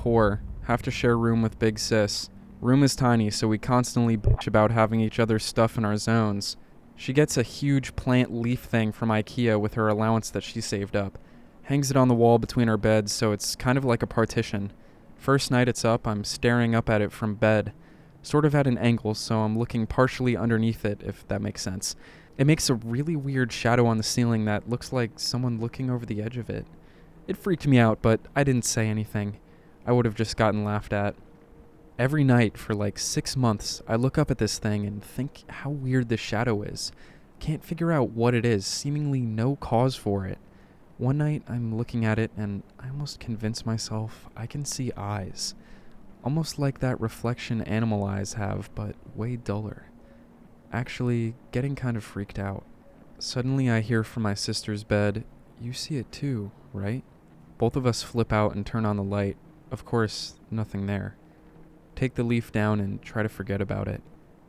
4. Have to share room with big sis. Room is tiny, so we constantly bitch about having each other's stuff in our zones. She gets a huge plant leaf thing from IKEA with her allowance that she saved up. Hangs it on the wall between our beds, so it's kind of like a partition. First night it's up, I'm staring up at it from bed. Sort of at an angle, so I'm looking partially underneath it, if that makes sense. It makes a really weird shadow on the ceiling that looks like someone looking over the edge of it. It freaked me out, but I didn't say anything. I would have just gotten laughed at. Every night for like 6 months, I look up at this thing and think how weird this shadow is. Can't figure out what it is, seemingly no cause for it. One night, I'm looking at it and I almost convince myself I can see eyes. Almost like that reflection animal eyes have, but way duller. Actually, getting kind of freaked out. Suddenly I hear from my sister's bed, "You see it too, right?" Both of us flip out and turn on the light. Of course, nothing there. Take the leaf down and try to forget about it.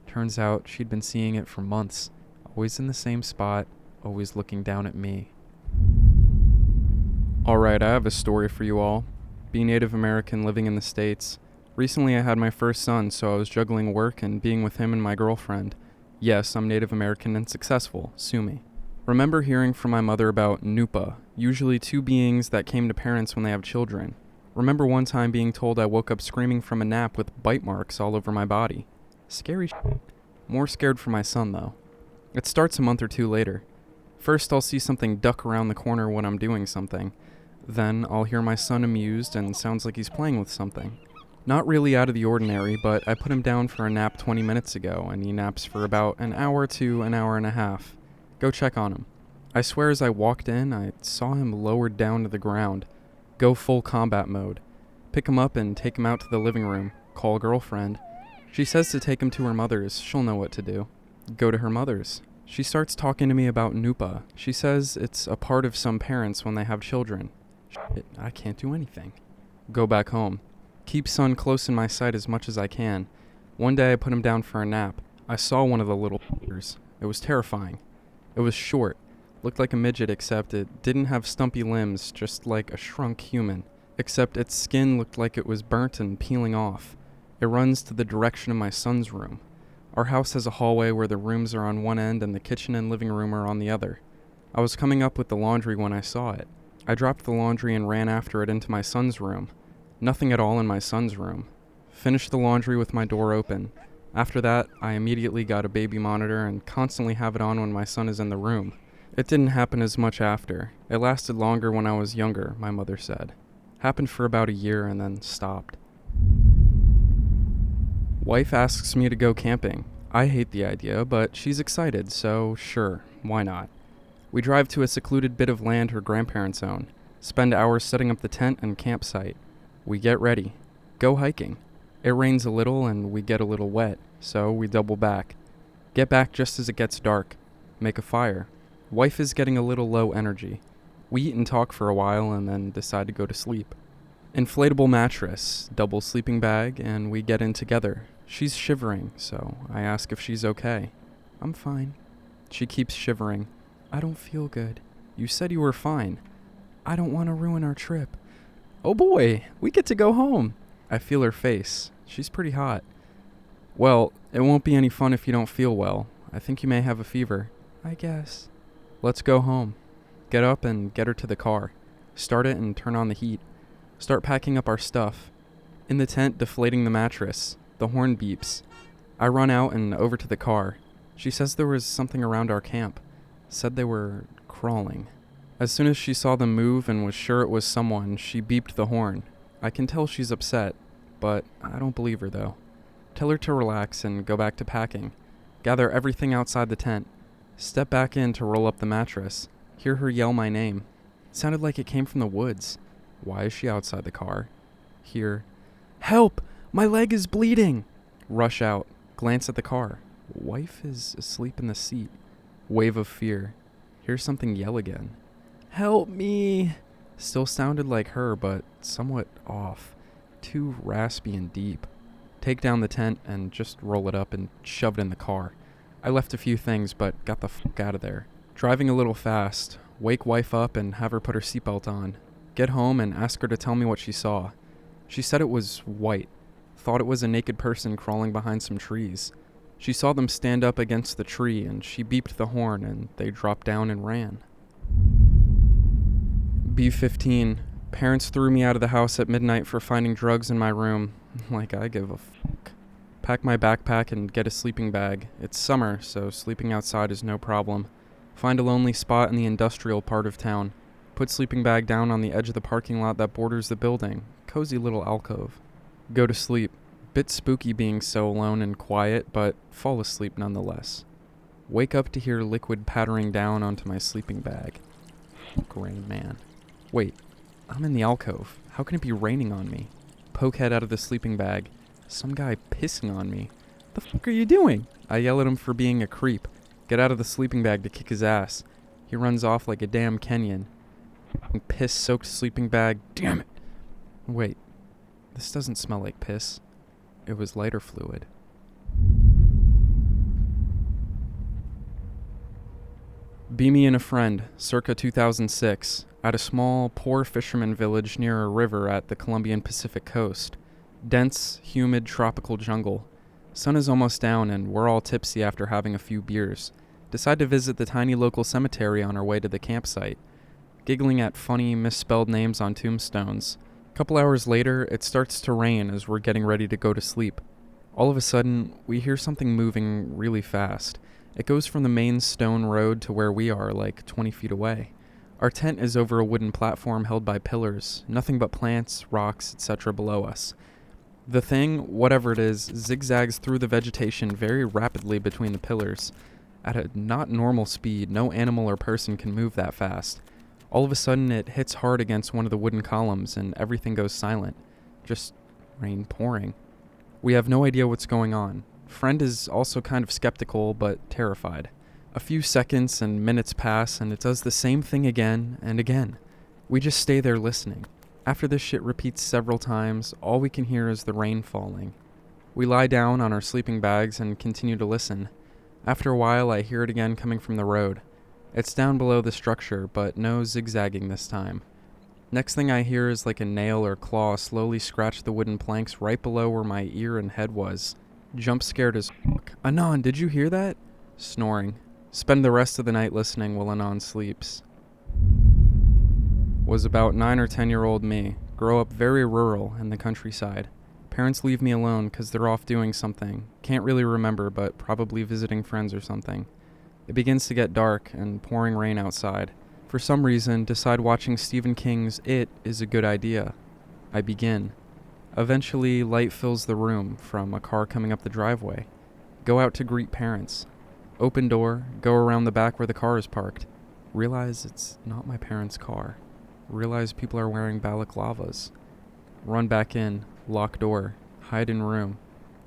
Turns out she'd been seeing it for months, always in the same spot, always looking down at me. Alright, I have a story for you all. Being Native American living in the States. Recently I had my first son, so I was juggling work and being with him and my girlfriend. Yes, I'm Native American and successful, sue me. Remember hearing from my mother about Nupa, usually two beings that came to parents when they have children. Remember one time being told I woke up screaming from a nap with bite marks all over my body. Scary shit. More scared for my son though. It starts a month or two later. First I'll see something duck around the corner when I'm doing something. Then I'll hear my son amused and sounds like he's playing with something. Not really out of the ordinary, but I put him down for a nap 20 minutes ago and he naps for about an hour to an hour and a half. Go check on him. I swear as I walked in, I saw him lowered down to the ground. Go full combat mode. Pick him up and take him out to the living room. Call girlfriend. She says to take him to her mother's. She'll know what to do. Go to her mother's. She starts talking to me about Nupa. She says it's a part of some parents when they have children. Shit, I can't do anything. Go back home. Keep son close in my sight as much as I can. One day I put him down for a nap. I saw one of the little fuckers. It was terrifying. It was short. Looked like a midget, except it didn't have stumpy limbs, just like a shrunk human. Except its skin looked like it was burnt and peeling off. It runs to the direction of my son's room. Our house has a hallway where the rooms are on one end and the kitchen and living room are on the other. I was coming up with the laundry when I saw it. I dropped the laundry and ran after it into my son's room. Nothing at all in my son's room. Finished the laundry with my door open. After that, I immediately got a baby monitor and constantly have it on when my son is in the room. It didn't happen as much after. It lasted longer when I was younger, my mother said. Happened for about a year and then stopped. Wife asks me to go camping. I hate the idea, but she's excited, so sure, why not? We drive to a secluded bit of land her grandparents own. Spend hours setting up the tent and campsite. We get ready. Go hiking. It rains a little and we get a little wet, so we double back. Get back just as it gets dark. Make a fire. Wife is getting a little low energy. We eat and talk for a while and then decide to go to sleep. Inflatable mattress, double sleeping bag, and we get in together. She's shivering, so I ask if she's okay. I'm fine. She keeps shivering. I don't feel good. You said you were fine. I don't want to ruin our trip. Oh boy, we get to go home. I feel her face. She's pretty hot. Well, it won't be any fun if you don't feel well. I think you may have a fever. I guess. Let's go home. Get up and get her to the car. Start it and turn on the heat. Start packing up our stuff. In the tent, deflating the mattress. The horn beeps. I run out and over to the car. She says there was something around our camp. Said they were crawling. As soon as she saw them move and was sure it was someone, she beeped the horn. I can tell she's upset, but I don't believe her though. Tell her to relax and go back to packing. Gather everything outside the tent. Step back in to roll up the mattress. Hear her yell my name. It sounded like it came from the woods. Why is she outside the car? Hear, "Help! My leg is bleeding!" Rush out. Glance at the car. Wife is asleep in the seat. Wave of fear. Hear something yell again. "Help me!" Still sounded like her, but somewhat off. Too raspy and deep. Take down the tent and just roll it up and shove it in the car. I left a few things, but got the fuck out of there. Driving a little fast. Wake wife up and have her put her seatbelt on. Get home and ask her to tell me what she saw. She said it was white, thought it was a naked person crawling behind some trees. She saw them stand up against the tree and she beeped the horn and they dropped down and ran. B-15. Parents threw me out of the house at midnight for finding drugs in my room. Like I give a fuck. Pack my backpack and get a sleeping bag. It's summer, so sleeping outside is no problem. Find a lonely spot in the industrial part of town. Put sleeping bag down on the edge of the parking lot that borders the building. Cozy little alcove. Go to sleep. Bit spooky being so alone and quiet, but fall asleep nonetheless. Wake up to hear liquid pattering down onto my sleeping bag. Rain man. Wait, I'm in the alcove. How can it be raining on me? Poke head out of the sleeping bag. Some guy pissing on me. The fuck are you doing? I yell at him for being a creep. Get out of the sleeping bag to kick his ass. He runs off like a damn Kenyan. Piss-soaked sleeping bag. Damn it. Wait, this doesn't smell like piss. It was lighter fluid. Be Me and a Friend, circa 2006, at a small, poor fisherman village near a river at the Colombian Pacific coast. Dense, humid, tropical jungle. Sun is almost down and we're all tipsy after having a few beers. Decide to visit the tiny local cemetery on our way to the campsite. Giggling at funny, misspelled names on tombstones. A couple hours later, it starts to rain as we're getting ready to go to sleep. All of a sudden, we hear something moving really fast. It goes from the main stone road to where we are, like 20 feet away. Our tent is over a wooden platform held by pillars, nothing but plants, rocks, etc. below us. The thing, whatever it is, zigzags through the vegetation very rapidly between the pillars. At a not normal speed, no animal or person can move that fast. All of a sudden, it hits hard against one of the wooden columns and everything goes silent. Just rain pouring. We have no idea what's going on. Friend is also kind of skeptical, but terrified. A few seconds and minutes pass and it does the same thing again and again. We just stay there listening. After this shit repeats several times, all we can hear is the rain falling. We lie down on our sleeping bags and continue to listen. After a while, I hear it again coming from the road. It's down below the structure, but no zigzagging this time. Next thing I hear is like a nail or claw slowly scratch the wooden planks right below where my ear and head was. Jump scared as fuck. Anon, did you hear that? Snoring. Spend the rest of the night listening while Anon sleeps. Was about 9 or 10-year-old me. Grow up very rural in the countryside. Parents leave me alone because they're off doing something. Can't really remember, but probably visiting friends or something. It begins to get dark and pouring rain outside. For some reason, decide watching Stephen King's It is a good idea. I begin. Eventually, light fills the room from a car coming up the driveway. Go out to greet parents. Open door, go around the back where the car is parked. Realize it's not my parents' car. Realize people are wearing balaclavas. Run back in, lock door, hide in room.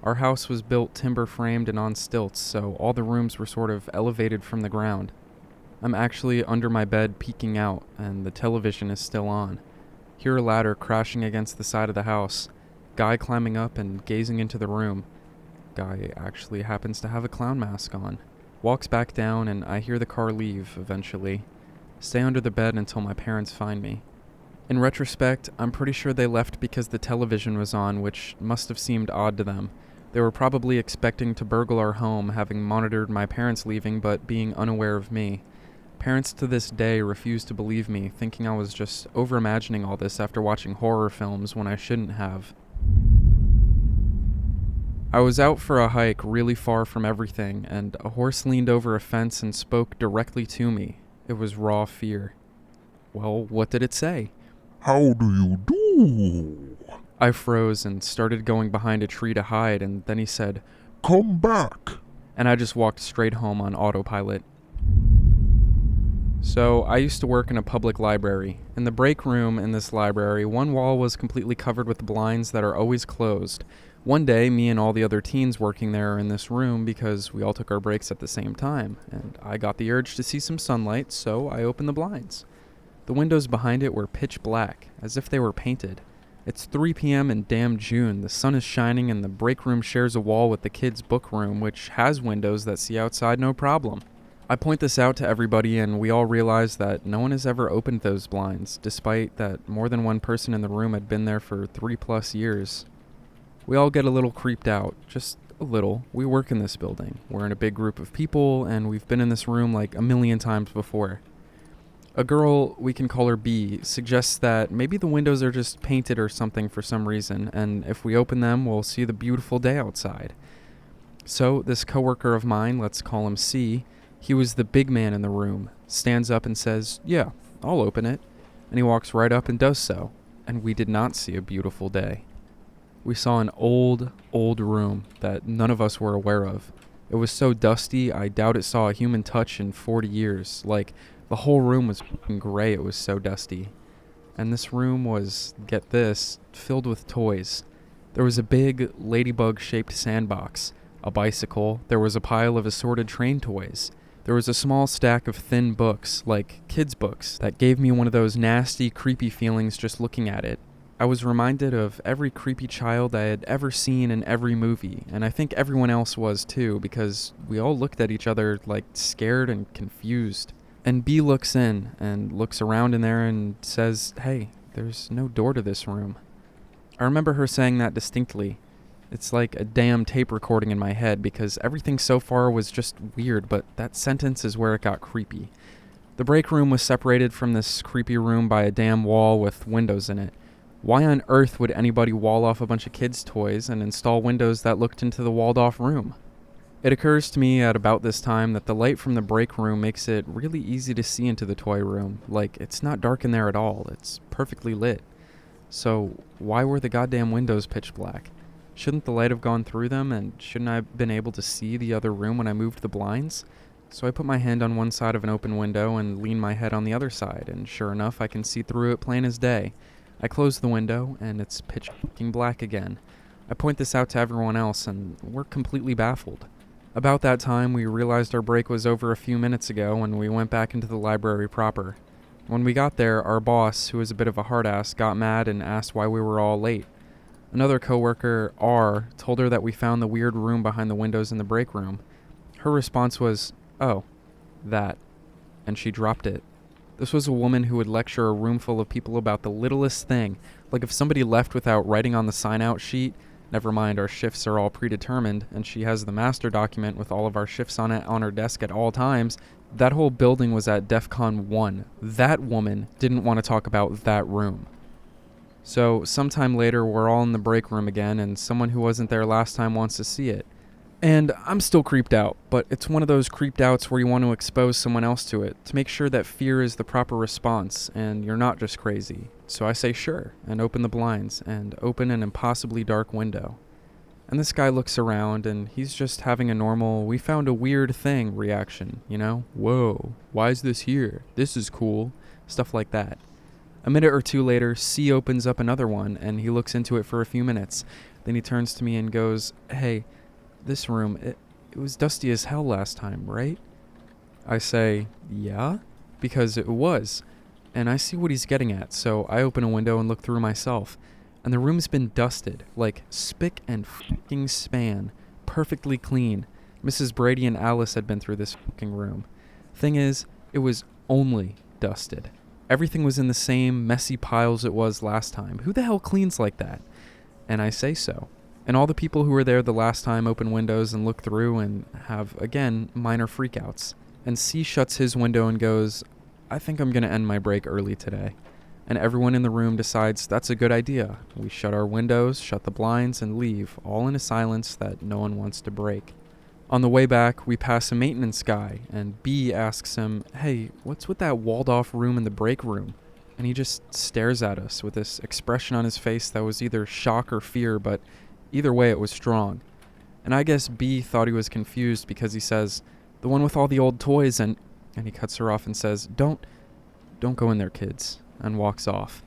Our house was built timber framed and on stilts, so all the rooms were sort of elevated from the ground. I'm actually under my bed peeking out, and the television is still on. Hear a ladder crashing against the side of the house. Guy climbing up and gazing into the room. Guy actually happens to have a clown mask on. Walks back down and I hear the car leave eventually. Stay under the bed until my parents find me. In retrospect, I'm pretty sure they left because the television was on, which must have seemed odd to them. They were probably expecting to burgle our home, having monitored my parents leaving but being unaware of me. Parents to this day refuse to believe me, thinking I was just overimagining all this after watching horror films when I shouldn't have. I was out for a hike really far from everything, and a horse leaned over a fence and spoke directly to me. It was raw fear. Well, what did it say? How do you do? I froze and started going behind a tree to hide, and then he said, Come back. And I just walked straight home on autopilot. So, I used to work in a public library. In the break room in this library, one wall was completely covered with blinds that are always closed. One day, me and all the other teens working there are in this room because we all took our breaks at the same time, and I got the urge to see some sunlight, so I opened the blinds. The windows behind it were pitch black, as if they were painted. It's 3 p.m. in damn June, the sun is shining, and the break room shares a wall with the kids' book room, which has windows that see outside no problem. I point this out to everybody, and we all realize that no one has ever opened those blinds, despite that more than one person in the room had been there for 3+ years. We all get a little creeped out, just a little. We work in this building. We're in a big group of people, and we've been in this room like a million times before. A girl, we can call her B, suggests that maybe the windows are just painted or something for some reason, and if we open them, we'll see the beautiful day outside. So, this coworker of mine, let's call him C, he was the big man in the room, stands up and says, "Yeah, I'll open it." And he walks right up and does so, and we did not see a beautiful day. We saw an old room that none of us were aware of. It was so dusty, I doubt it saw a human touch in 40 years. Like, the whole room was f***ing gray, it was so dusty. And this room was, get this, filled with toys. There was a big ladybug-shaped sandbox, a bicycle, there was a pile of assorted train toys. There was a small stack of thin books, like kids' books, that gave me one of those nasty, creepy feelings just looking at it. I was reminded of every creepy child I had ever seen in every movie, and I think everyone else was too, because we all looked at each other like scared and confused. And B looks in, and looks around in there and says, "Hey, there's no door to this room." I remember her saying that distinctly. It's like a damn tape recording in my head, because everything so far was just weird, but that sentence is where it got creepy. The break room was separated from this creepy room by a damn wall with windows in it. Why on earth would anybody wall off a bunch of kids' toys and install windows that looked into the walled-off room? It occurs to me at about this time that the light from the break room makes it really easy to see into the toy room. Like, it's not dark in there at all. It's perfectly lit. So, why were the goddamn windows pitch black? Shouldn't the light have gone through them, and shouldn't I have been able to see the other room when I moved the blinds? So I put my hand on one side of an open window and lean my head on the other side, and sure enough, I can see through it plain as day. I close the window, and it's pitch fucking black again. I point this out to everyone else, and we're completely baffled. About that time, we realized our break was over a few minutes ago, and we went back into the library proper. When we got there, our boss, who was a bit of a hard-ass, got mad and asked why we were all late. Another coworker, R, told her that we found the weird room behind the windows in the break room. Her response was, "Oh, that," and she dropped it. This was a woman who would lecture a room full of people about the littlest thing, like if somebody left without writing on the sign-out sheet. Never mind, our shifts are all predetermined, and she has the master document with all of our shifts on it on her desk at all times. That whole building was at DEFCON 1. That woman didn't want to talk about that room. So, sometime later, we're all in the break room again, and someone who wasn't there last time wants to see it. And I'm still creeped out, but it's one of those creeped outs where you want to expose someone else to it, to make sure that fear is the proper response, and you're not just crazy. So I say sure, and open the blinds, and open an impossibly dark window. And this guy looks around, and he's just having a normal, "we found a weird thing" reaction, you know? "Whoa, why is this here? This is cool." Stuff like that. A minute or two later, C opens up another one, and he looks into it for a few minutes. Then he turns to me and goes, "Hey, this room, it was dusty as hell last time, right?" I say, "Yeah," because it was. And I see what he's getting at, so I open a window and look through myself. And the room's been dusted, like spick and fucking span, perfectly clean. Mrs. Brady and Alice had been through this fucking room. Thing is, it was only dusted. Everything was in the same messy piles it was last time. Who the hell cleans like that? And I say so. And all the people who were there the last time open windows and look through and have, again, minor freakouts. And C shuts his window and goes, "I think I'm going to end my break early today." And everyone in the room decides that's a good idea. We shut our windows, shut the blinds, and leave, all in a silence that no one wants to break. On the way back, we pass a maintenance guy, and B asks him, "Hey, what's with that walled-off room in the break room?" And he just stares at us with this expression on his face that was either shock or fear, but either way it was strong. And I guess B thought he was confused because he says, "The one with all the old toys," and he cuts her off and says, Don't go in there, kids," and walks off.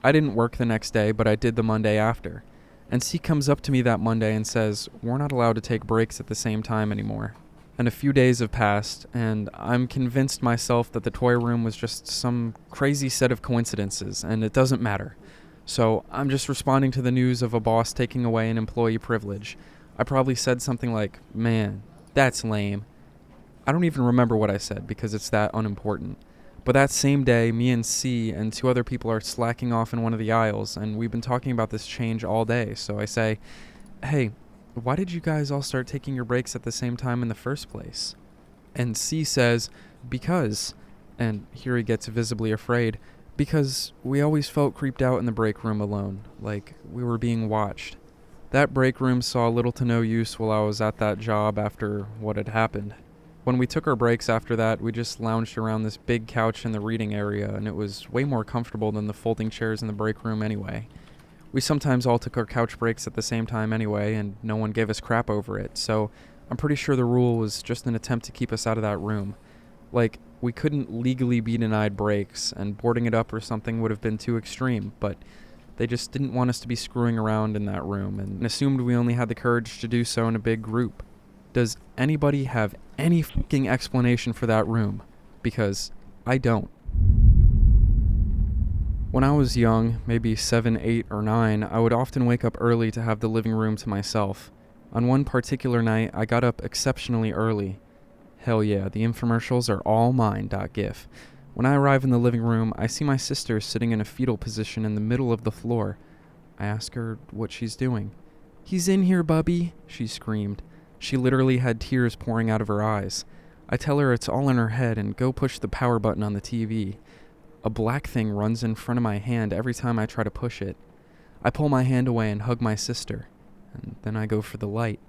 I didn't work the next day, but I did the Monday after. And C comes up to me that Monday and says, "We're not allowed to take breaks at the same time anymore." And a few days have passed, and I'm convinced myself that the toy room was just some crazy set of coincidences, and it doesn't matter. So I'm just responding to the news of a boss taking away an employee privilege. I probably said something like, "Man, that's lame." I don't even remember what I said because it's that unimportant. But that same day, me and C and two other people are slacking off in one of the aisles, and we've been talking about this change all day, so I say, "Hey, why did you guys all start taking your breaks at the same time in the first place?" And C says, "Because," and here he gets visibly afraid, "because we always felt creeped out in the break room alone, like we were being watched. That break room saw little to no use while I was at that job after what had happened. When we took our breaks after that, we just lounged around this big couch in the reading area, and it was way more comfortable than the folding chairs in the break room anyway. We sometimes all took our couch breaks at the same time anyway, and no one gave us crap over it, so I'm pretty sure the rule was just an attempt to keep us out of that room. Like, we couldn't legally be denied breaks, and boarding it up or something would have been too extreme, but they just didn't want us to be screwing around in that room, and assumed we only had the courage to do so in a big group. Does anybody have any fucking explanation for that room? Because I don't." When I was young, maybe 7, 8, or 9, I would often wake up early to have the living room to myself. On one particular night, I got up exceptionally early. Hell yeah, the infomercials are all mine, .gif. When I arrive in the living room, I see my sister sitting in a fetal position in the middle of the floor. I ask her what she's doing. "He's in here, bubby," she screamed. She literally had tears pouring out of her eyes. I tell her it's all in her head and go push the power button on the TV. A black thing runs in front of my hand every time I try to push it. I pull my hand away and hug my sister, and then I go for the light.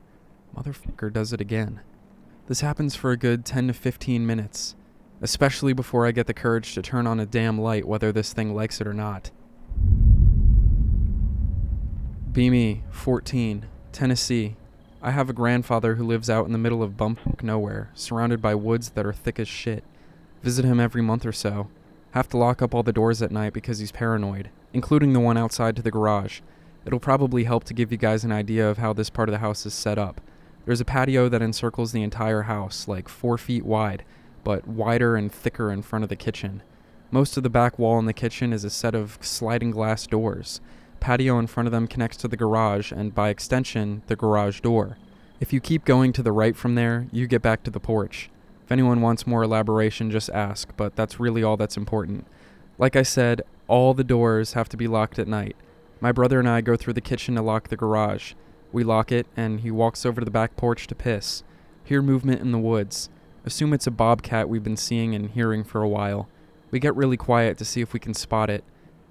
Motherfucker does it again. This happens for a good 10 to 15 minutes, especially before I get the courage to turn on a damn light whether this thing likes it or not. Be me, 14, Tennessee. I have a grandfather who lives out in the middle of bumfuck nowhere, surrounded by woods that are thick as shit. Visit him every month or so. Have to lock up all the doors at night because he's paranoid, including the one outside to the garage. It'll probably help to give you guys an idea of how this part of the house is set up. There's a patio that encircles the entire house, like 4 feet wide, but wider and thicker in front of the kitchen. Most of the back wall in the kitchen is a set of sliding glass doors. Patio in front of them connects to the garage, and by extension, the garage door. If you keep going to the right from there, you get back to the porch. If anyone wants more elaboration, just ask, but that's really all that's important. Like I said, all the doors have to be locked at night. My brother and I go through the kitchen to lock the garage. We lock it, and he walks over to the back porch to piss. Hear movement in the woods. Assume it's a bobcat we've been seeing and hearing for a while. We get really quiet to see if we can spot it.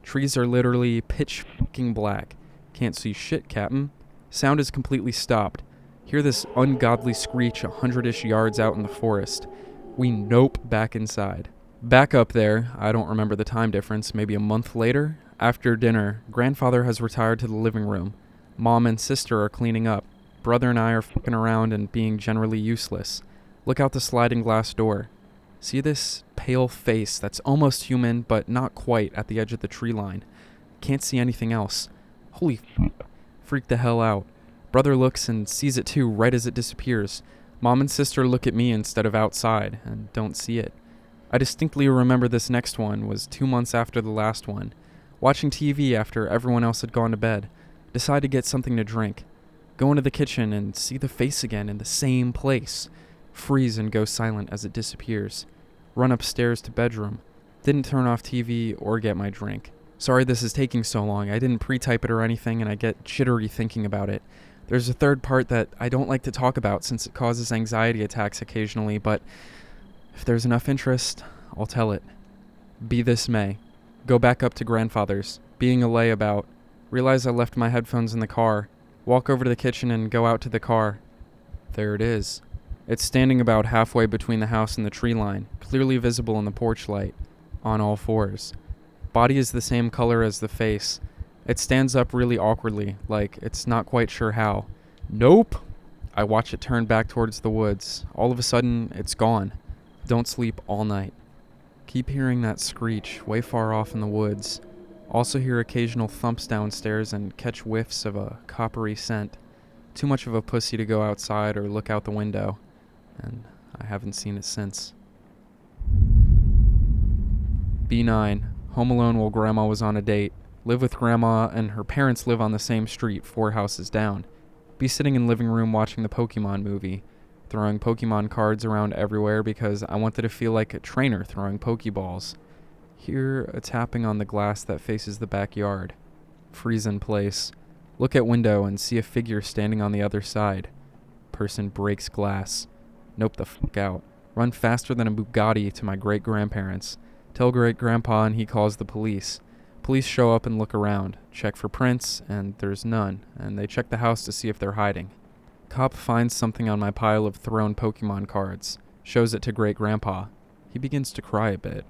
Trees are literally pitch fucking black. Can't see shit, Captain. Sound is completely stopped. Hear this ungodly screech 100-ish yards out in the forest. We nope back inside. Back up there, I don't remember the time difference, maybe a month later? After dinner, grandfather has retired to the living room. Mom and sister are cleaning up. Brother and I are fucking around and being generally useless. Look out the sliding glass door. See this pale face that's almost human, but not quite at the edge of the tree line. Can't see anything else. Holy f***. Freak the hell out. Brother looks and sees it too right as it disappears. Mom and sister look at me instead of outside and don't see it. I distinctly remember this next one was 2 months after the last one. Watching TV after everyone else had gone to bed. Decide to get something to drink. Go into the kitchen and see the face again in the same place. Freeze and go silent as it disappears. Run upstairs to bedroom. Didn't turn off TV or get my drink. Sorry this is taking so long. I didn't pre-type it or anything and I get jittery thinking about it. There's a third part that I don't like to talk about since it causes anxiety attacks occasionally, but if there's enough interest, I'll tell it. Be this may. Go back up to grandfather's. Being a layabout. Realize I left my headphones in the car. Walk over to the kitchen and go out to the car. There it is. It's standing about halfway between the house and the tree line, clearly visible in the porch light, on all fours. Body is the same color as the face. It stands up really awkwardly, like it's not quite sure how. Nope! I watch it turn back towards the woods. All of a sudden, it's gone. Don't sleep all night. Keep hearing that screech way far off in the woods. Also hear occasional thumps downstairs and catch whiffs of a coppery scent. Too much of a pussy to go outside or look out the window. And I haven't seen it since. B9. Home alone while grandma was on a date. Live with grandma and her parents live on the same street 4 houses down. Be sitting in living room watching the Pokemon movie. throwing Pokemon cards around everywhere because I wanted to feel like a trainer throwing Pokeballs. Hear a tapping on the glass that faces the backyard. Freeze in place. Look at window and see a figure standing on the other side. Person breaks glass. Nope the fuck out. Run faster than a Bugatti to my great-grandparents. Tell great-grandpa and he calls the police. Police show up and look around, check for prints, and there's none, and they check the house to see if they're hiding. Cop finds something on my pile of thrown Pokemon cards, shows it to great-grandpa. He begins to cry a bit.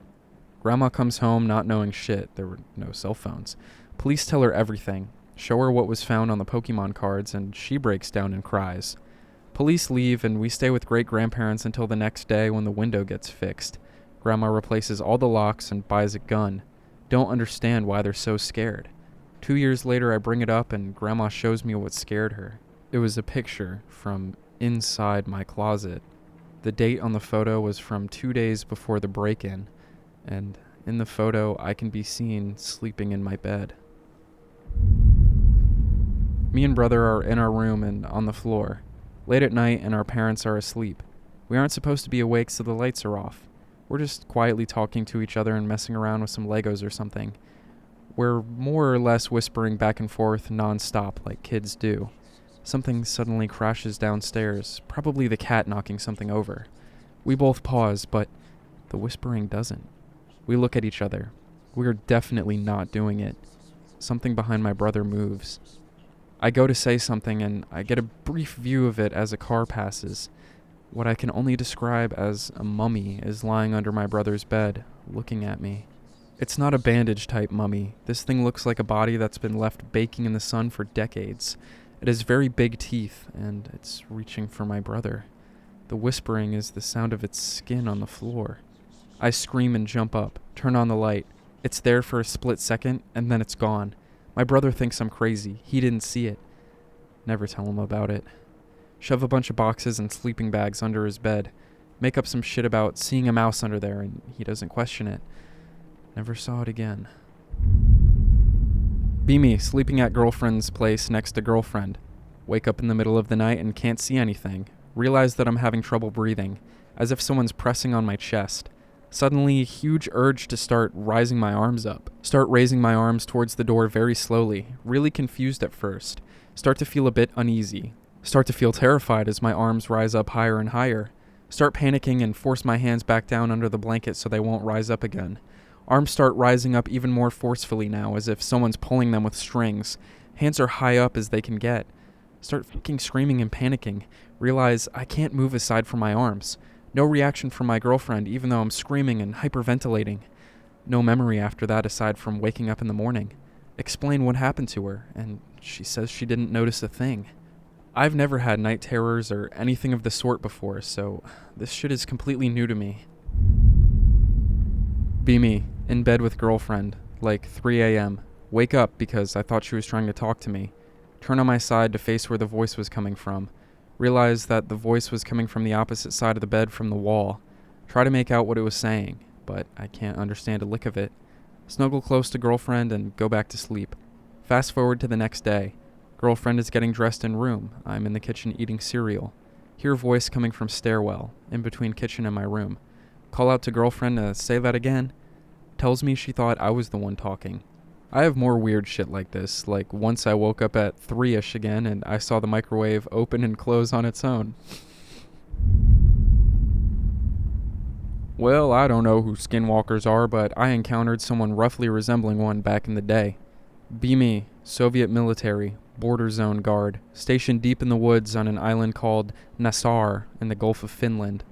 Grandma comes home not knowing shit, there were no cell phones. Police tell her everything, show her what was found on the Pokemon cards, and she breaks down and cries. Police leave, and we stay with great-grandparents until the next day when the window gets fixed. Grandma replaces all the locks and buys a gun. Don't understand why they're so scared. 2 years later, I bring it up, and Grandma shows me what scared her. It was a picture from inside my closet. The date on the photo was from 2 days before the break-in, and in the photo, I can be seen sleeping in my bed. Me and brother are in our room and on the floor. Late at night, and our parents are asleep. We aren't supposed to be awake, so the lights are off. We're just quietly talking to each other and messing around with some Legos or something. We're more or less whispering back and forth non-stop like kids do. Something suddenly crashes downstairs, probably the cat knocking something over. We both pause, but the whispering doesn't. We look at each other. We're definitely not doing it. Something behind my brother moves. I go to say something, and I get a brief view of it as a car passes. What I can only describe as a mummy is lying under my brother's bed, looking at me. It's not a bandage-type mummy. This thing looks like a body that's been left baking in the sun for decades. It has very big teeth, and it's reaching for my brother. The whispering is the sound of its skin on the floor. I scream and jump up, turn on the light. It's there for a split second, and then it's gone. My brother thinks I'm crazy. He didn't see it. Never tell him about it. Shove a bunch of boxes and sleeping bags under his bed. Make up some shit about seeing a mouse under there, and he doesn't question it. Never saw it again. Be me, sleeping at girlfriend's place next to girlfriend. Wake up in the middle of the night and can't see anything. Realize that I'm having trouble breathing, as if someone's pressing on my chest. Suddenly, a huge urge to start raising my arms up. Start raising my arms towards the door very slowly, really confused at first. Start to feel a bit uneasy. Start to feel terrified as my arms rise up higher and higher. Start panicking and force my hands back down under the blanket so they won't rise up again. Arms start rising up even more forcefully now, as if someone's pulling them with strings. Hands are high up as they can get. Start fucking screaming and panicking. Realize I can't move aside from my arms. No reaction from my girlfriend, even though I'm screaming and hyperventilating. No memory after that aside from waking up in the morning. Explain what happened to her, and she says she didn't notice a thing. I've never had night terrors or anything of the sort before, so this shit is completely new to me. Be me, in bed with girlfriend, like 3 a.m. Wake up because I thought she was trying to talk to me. Turn on my side to face where the voice was coming from. Realize that the voice was coming from the opposite side of the bed from the wall. Try to make out what it was saying, but I can't understand a lick of it. Snuggle close to girlfriend and go back to sleep. Fast forward to the next day. Girlfriend is getting dressed in room. I'm in the kitchen eating cereal. Hear voice coming from stairwell, in between kitchen and my room. Call out to girlfriend to say that again. Tells me she thought I was the one talking. I have more weird shit like this, like once I woke up at 3-ish again and I saw the microwave open and close on its own. Well, I don't know who skinwalkers are, but I encountered someone roughly resembling one back in the day. Be me, Soviet military, border zone guard, stationed deep in the woods on an island called Nassar in the Gulf of Finland.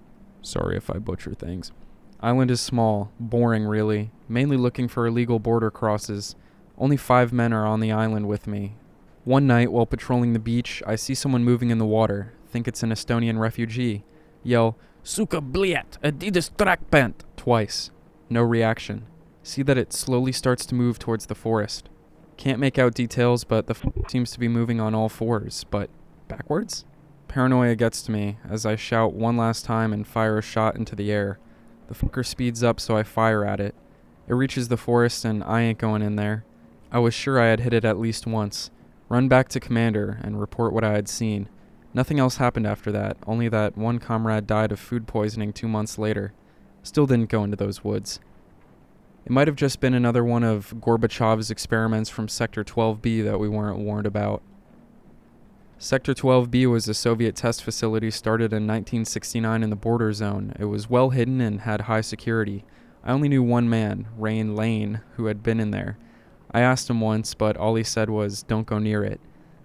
Sorry if I butcher things. Island is small, boring really, mainly looking for illegal border crosses. Only 5 men are on the island with me. One night, while patrolling the beach, I see someone moving in the water. Think it's an Estonian refugee. Yell, "Suka bliat, Adidas track pant," twice. No reaction. See that it slowly starts to move towards the forest. Can't make out details, but the seems to be moving on all fours, but backwards? Paranoia gets to me as I shout one last time and fire a shot into the air. The fucker speeds up, so I fire at it. It reaches the forest, and I ain't going in there. I was sure I had hit it at least once. Run back to commander and report what I had seen. Nothing else happened after that, only that one comrade died of food poisoning 2 months later. Still didn't go into those woods. It might have just been another one of Gorbachev's experiments from Sector 12B that we weren't warned about. Sector 12B was a Soviet test facility started in 1969 in the border zone. It was well hidden and had high security. I only knew one man, Rain Lane, who had been in there. I asked him once, but all he said was, "Don't go near it."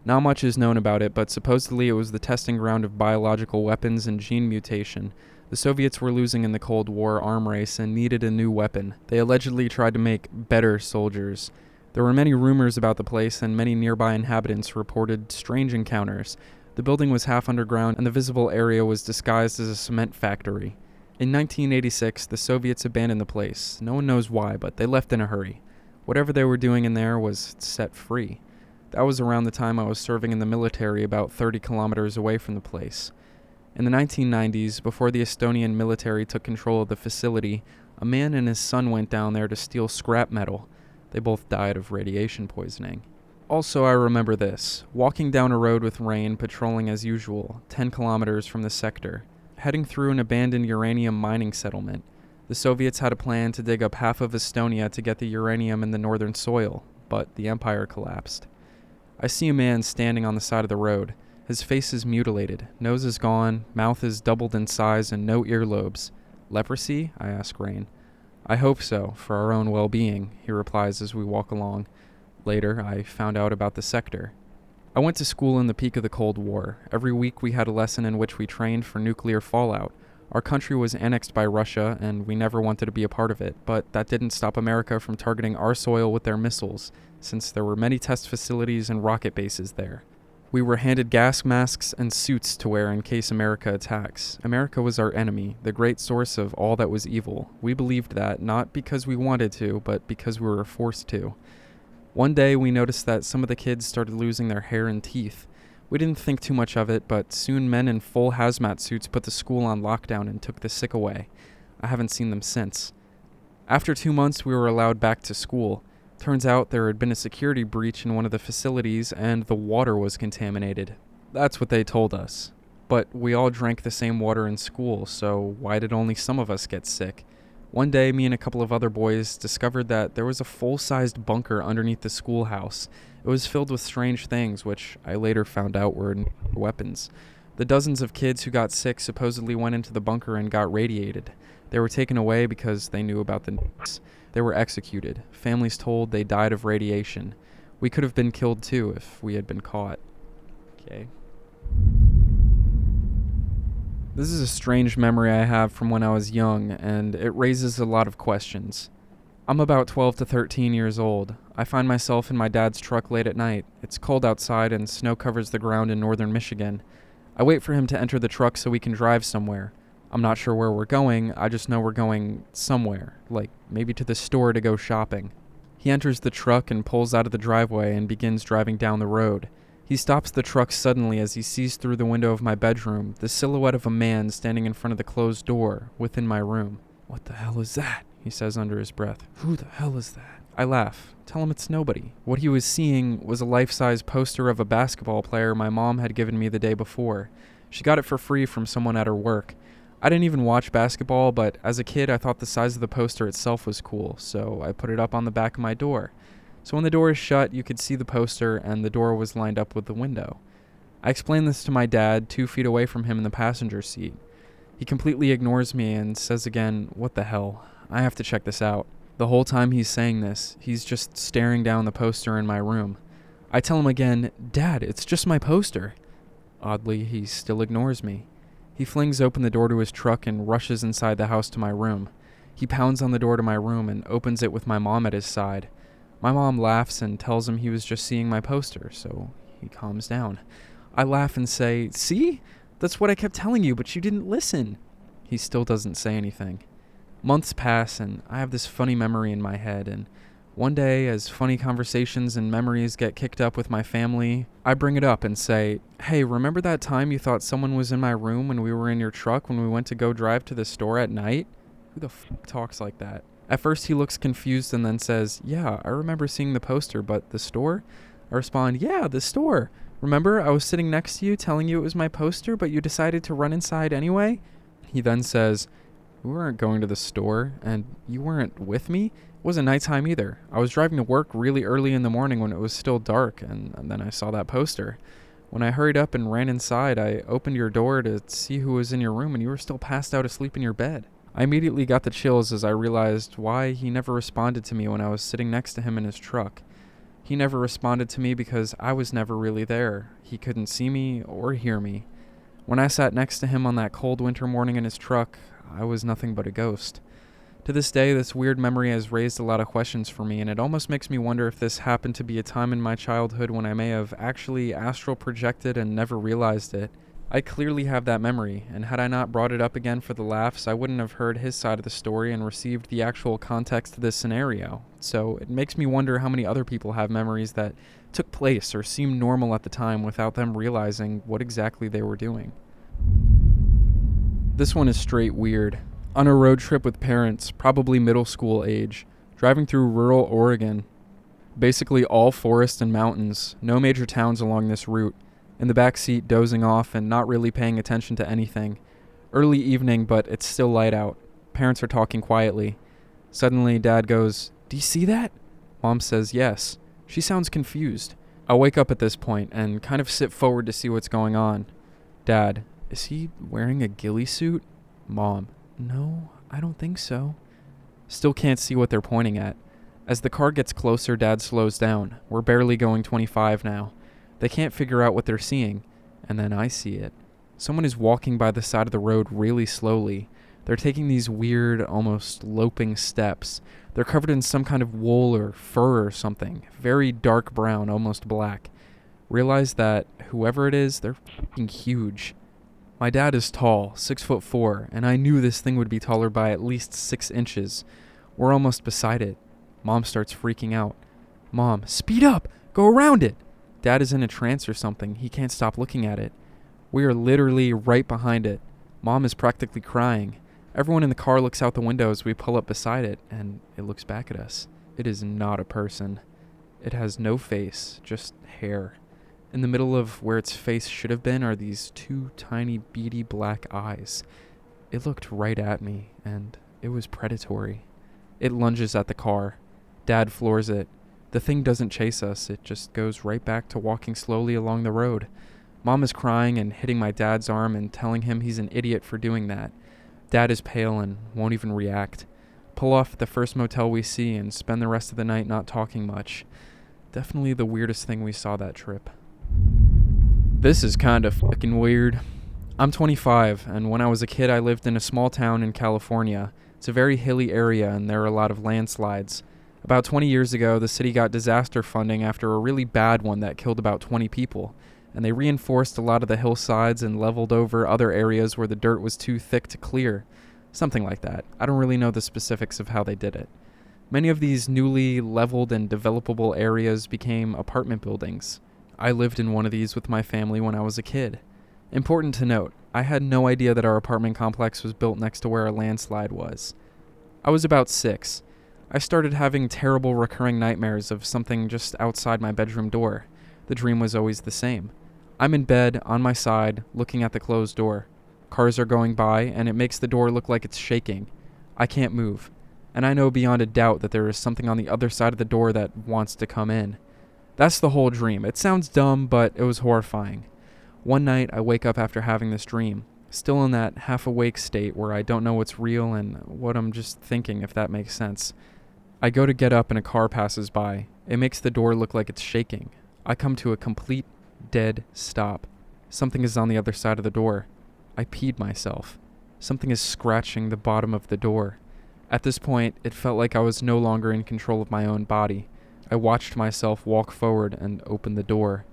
Not much is known about it, but supposedly it was the testing ground of biological weapons and gene mutation. The Soviets were losing in the Cold War arm race and needed a new weapon. They allegedly tried to make better soldiers. There were many rumors about the place, and many nearby inhabitants reported strange encounters. The building was half underground, and the visible area was disguised as a cement factory. In 1986, the Soviets abandoned the place. No one knows why, but they left in a hurry. Whatever they were doing in there was set free. That was around the time I was serving in the military about 30 kilometers away from the place. In the 1990s, before the Estonian military took control of the facility, a man and his son went down there to steal scrap metal. They both died of radiation poisoning. Also, I remember this. Walking down a road with Rain, patrolling as usual, 10 kilometers from the sector, heading through an abandoned uranium mining settlement. The Soviets had a plan to dig up half of Estonia to get the uranium in the northern soil, but the empire collapsed. I see a man standing on the side of the road. His face is mutilated, nose is gone, mouth is doubled in size, and no earlobes. Leprosy? I ask Rain. I hope so, for our own well-being, he replies as we walk along. Later, I found out about the sector. I went to school in the peak of the Cold War. Every week we had a lesson in which we trained for nuclear fallout. Our country was annexed by Russia, and we never wanted to be a part of it, but that didn't stop America from targeting our soil with their missiles, since there were many test facilities and rocket bases there. We were handed gas masks and suits to wear in case America attacks. America was our enemy, the great source of all that was evil. We believed that, not because we wanted to, but because we were forced to. One day we noticed that some of the kids started losing their hair and teeth. We didn't think too much of it, but soon men in full hazmat suits put the school on lockdown and took the sick away. I haven't seen them since. After 2 months, we were allowed back to school. Turns out there had been a security breach in one of the facilities and the water was contaminated. That's what they told us. But we all drank the same water in school, so why did only some of us get sick? One day, me and a couple of other boys discovered that there was a full-sized bunker underneath the schoolhouse. It was filled with strange things, which I later found out were weapons. The dozens of kids who got sick supposedly went into the bunker and got radiated. They were taken away because they knew about the nukes. They were executed. Families told they died of radiation. We could have been killed too if we had been caught. Okay. This is a strange memory I have from when I was young, and it raises a lot of questions. I'm about 12 to 13 years old. I find myself in my dad's truck late at night. It's cold outside and snow covers the ground in northern Michigan. I wait for him to enter the truck so we can drive somewhere. I'm not sure where we're going, I just know we're going somewhere, like maybe to the store to go shopping. He enters the truck and pulls out of the driveway and begins driving down the road. He stops the truck suddenly as he sees through the window of my bedroom the silhouette of a man standing in front of the closed door within my room. "What the hell is that?" he says under his breath. "Who the hell is that?" I laugh. Tell him it's nobody. What he was seeing was a life-size poster of a basketball player my mom had given me the day before. She got it for free from someone at her work. I didn't even watch basketball, but as a kid I thought the size of the poster itself was cool, so I put it up on the back of my door. So when the door is shut, you could see the poster, and the door was lined up with the window. I explained this to my dad, 2 feet away from him in the passenger seat. He completely ignores me and says again, "What the hell? I have to check this out." The whole time he's saying this, he's just staring down the poster in my room. I tell him again, "Dad, it's just my poster." Oddly, he still ignores me. He flings open the door to his truck and rushes inside the house to my room. He pounds on the door to my room and opens it with my mom at his side. My mom laughs and tells him he was just seeing my poster, so he calms down. I laugh and say, "See? That's what I kept telling you, but you didn't listen." He still doesn't say anything. Months pass, and I have this funny memory in my head, and one day, as funny conversations and memories get kicked up with my family, I bring it up and say, "Hey, remember that time you thought someone was in my room when we were in your truck when we went to go drive to the store at night?" Who the fuck talks like that? At first he looks confused and then says, "Yeah, I remember seeing the poster, but the store?" I respond, "Yeah, the store. Remember, I was sitting next to you telling you it was my poster, but you decided to run inside anyway? He then says, we weren't going to the store, and you weren't with me? It wasn't nighttime either. I was driving to work really early in the morning when it was still dark, and then I saw that poster. When I hurried up and ran inside, I opened your door to see who was in your room, and you were still passed out asleep in your bed. I immediately got the chills as I realized why he never responded to me when I was sitting next to him in his truck. He never responded to me because I was never really there. He couldn't see me or hear me. When I sat next to him on that cold winter morning in his truck, I was nothing but a ghost. To this day, this weird memory has raised a lot of questions for me, and it almost makes me wonder if this happened to be a time in my childhood when I may have actually astral projected and never realized it. I clearly have that memory, and had I not brought it up again for the laughs, I wouldn't have heard his side of the story and received the actual context of this scenario. So it makes me wonder how many other people have memories that took place or seemed normal at the time without them realizing what exactly they were doing. This one is straight weird. On a road trip with parents, probably middle school age, driving through rural Oregon. Basically all forest and mountains, no major towns along this route. In the back seat, dozing off and not really paying attention to anything. Early evening, but it's still light out. Parents are talking quietly. Suddenly, Dad goes, "Do you see that?" Mom says yes. She sounds confused. I wake up at this point and kind of sit forward to see what's going on. Dad, is he wearing a ghillie suit? Mom, no, I don't think so. Still can't see what they're pointing at. As the car gets closer, Dad slows down. We're barely going 25 now. They can't figure out what they're seeing, and then I see it. Someone is walking by the side of the road really slowly. They're taking these weird, almost loping steps. They're covered in some kind of wool or fur or something. Very dark brown, almost black. Realize that whoever it is, they're fucking huge. My dad is tall, 6'4", and I knew this thing would be taller by at least 6 inches. We're almost beside it. Mom starts freaking out. Mom, speed up! Go around it! Dad is in a trance or something. He can't stop looking at it. We are literally right behind it. Mom is practically crying. Everyone in the car looks out the window as we pull up beside it, and it looks back at us. It is not a person. It has no face, just hair. In the middle of where its face should have been are these 2 tiny beady black eyes. It looked right at me, and it was predatory. It lunges at the car. Dad floors it. The thing doesn't chase us, it just goes right back to walking slowly along the road. Mom is crying and hitting my dad's arm and telling him he's an idiot for doing that. Dad is pale and won't even react. Pull off at the first motel we see and spend the rest of the night not talking much. Definitely the weirdest thing we saw that trip. This is kinda fucking weird. I'm 25, and when I was a kid I lived in a small town in California. It's a very hilly area and there are a lot of landslides. About 20 years ago, the city got disaster funding after a really bad one that killed about 20 people, and they reinforced a lot of the hillsides and leveled over other areas where the dirt was too thick to clear. Something like that. I don't really know the specifics of how they did it. Many of these newly leveled and developable areas became apartment buildings. I lived in one of these with my family when I was a kid. Important to note, I had no idea that our apartment complex was built next to where a landslide was. I was about 6. I started having terrible recurring nightmares of something just outside my bedroom door. The dream was always the same. I'm in bed, on my side, looking at the closed door. Cars are going by, and it makes the door look like it's shaking. I can't move. And I know beyond a doubt that there is something on the other side of the door that wants to come in. That's the whole dream. It sounds dumb, but it was horrifying. One night, I wake up after having this dream, still in that half-awake state where I don't know what's real and what I'm just thinking, if that makes sense. I go to get up and a car passes by. It makes the door look like it's shaking. I come to a complete, dead stop. Something is on the other side of the door. I peed myself. Something is scratching the bottom of the door. At this point, it felt like I was no longer in control of my own body. I watched myself walk forward and open the door.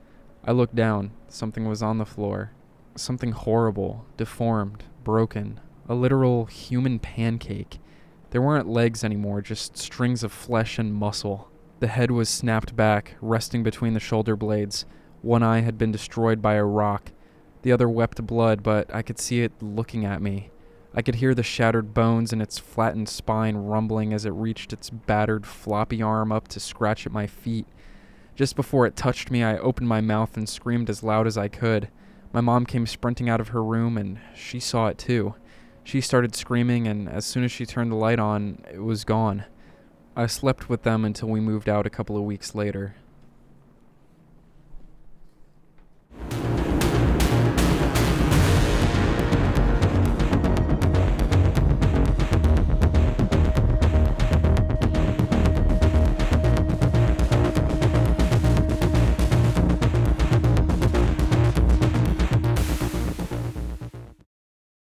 I looked down. Something was on the floor. Something horrible, deformed, broken. A literal human pancake. There weren't legs anymore, just strings of flesh and muscle. The head was snapped back, resting between the shoulder blades. One eye had been destroyed by a rock. The other wept blood, but I could see it looking at me. I could hear the shattered bones in its flattened spine rumbling as it reached its battered, floppy arm up to scratch at my feet. Just before it touched me, I opened my mouth and screamed as loud as I could. My mom came sprinting out of her room, and she saw it too. She started screaming, and as soon as she turned the light on, it was gone. I slept with them until we moved out a couple of weeks later.